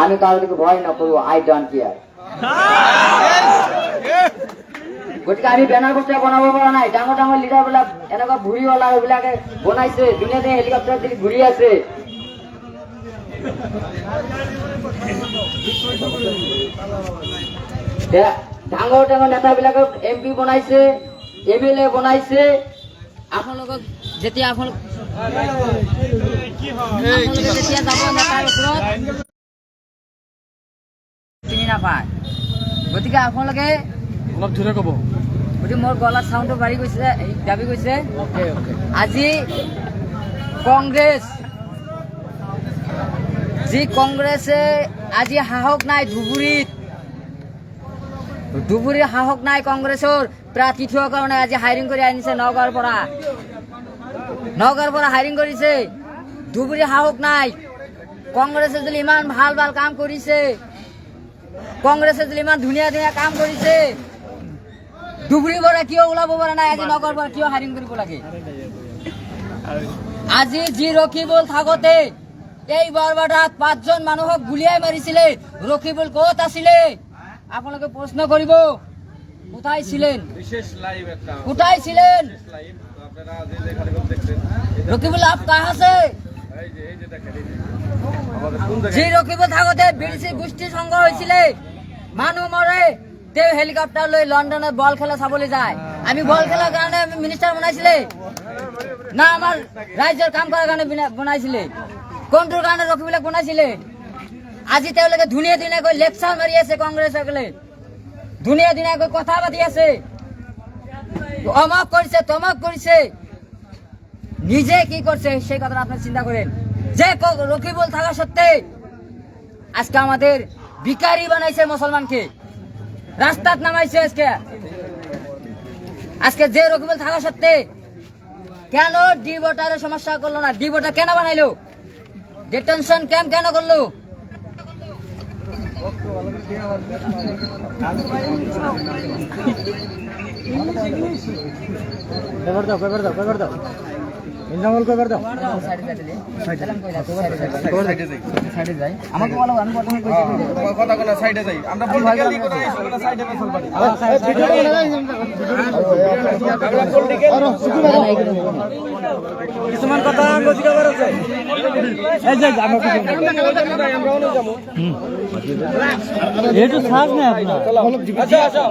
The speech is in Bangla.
আমি কারো দিকে ভয় না করবো, আই ডোন্ট কেয়ার। গতিকে আমি ব্যানার পোস্টার বনাব পৰা নাই। ডাঙৰ ডাঙৰ লিডাৰ বিলাক এনেকুৱা ভুৰিওয়ালা এইবিলাকে বনাইছে, দুনিয়াতে হেলিকপ্টাৰ দি ঘূৰি আছে। ডাঙৰ ডাঙৰ নেতাবিলাকক MP বনাইছে, MLA বনাইছে। আপোনালোকক যেতিয়া যেতিয়া যাব নেতাৰ ওপৰত চিনি নাপায়। গতিকে আপোনালোকে অলপ ধীৰে ক'ব। গতিকে মোৰ গলাৰ চাউণ্ডটো বাঢ়ি গৈছে, দাবি গৈছে। আজি কংগ্ৰেছ, যি কংগ্ৰেছে আজি সাহস নাই ধুবুৰীৰ সাহস নাই কংগ্ৰেছৰ প্ৰাৰ্থী থোৱাৰ কাৰণে আজি হায়াৰিং কৰি আনিছে নগাঁৱৰ পৰা হায়াৰিং কৰিছে। ধুবুৰীৰ সাহস নাই। কংগ্ৰেছে যদি ইমান ভাল ভাল কাম কৰিছে, কংগ্ৰেছে যদি ইমান ধুনীয়া ধুনীয়া কাম কৰিছে, ধুবুৰীৰ পৰা কিয় ওলাব পৰা নাই? আজি নগাঁৱৰ পৰা কিয় হায়াৰিং কৰিব লাগে? আজি যি ৰকিবুল থাকোতে এই বৰবাদাত 5জন মানুহক গুলিয়াই মাৰিছিলে, ৰকিবুল ক'ত আছিলে? আপোনালোকে প্ৰশ্ন কৰিব, কোথায় ছিলেন? রকিবুল আপ কাহা সে? যে রকিবুল থাকতে বিদেশি গোষ্ঠী সংঘ হয়েছিল, মানুহ মরে, তেওঁ হেলিকপ্টার লৈ লন্ডনত বল খেলা চাবলৈ যায়। আমি বল খেলার কারণে মিনিস্টার বনাইছিলে না আমার রাজ্যের কাম করার কারণে বনাইছিলে? কোনটোৰ কাৰণে ৰকিবুলক বনাইছিলে? আজি তেওঁলোকে ধুনীয়া ধুনীয়াকৈ লেকচাৰ মাৰি আছে, কংগ্ৰেছসকলে ধুনীয়া ধুনীয়াকৈ কথা পাতি আছে, অমক কৰিছে তমক কৰিছে। নিজে কি করছে সেই কথাটা আপনারা চিন্তা করেন। যে রকিবুল থাকা সত্ত্বে আজকে আমাদের ভিখারি বানাইছে, মুসলমানকে রাস্তাত নামাইছে। আজকে যে রকিবুল থাকা সত্ত্বে কেন ডি ভোটারের সমস্যা করলো না? ডি ভোটার কেন বানাইলো? ডিটেনশন ক্যাম্প কেন করলো? পেপার দাও ইনজামল কই দাও। সাইডে যাই, আমাকে বলো, আমি প্রথমে কইছি কথা কোনা সাইডে যাই, আমরা পলিটিক্যালি করে আইছি, কোনা সাইডে ফেসল পারি। কিছুমান কথা লজিকা বার আছে। এই যে আমরা যাবো, এইটো সাজ নাই আপনার। আচ্ছা আচ্ছা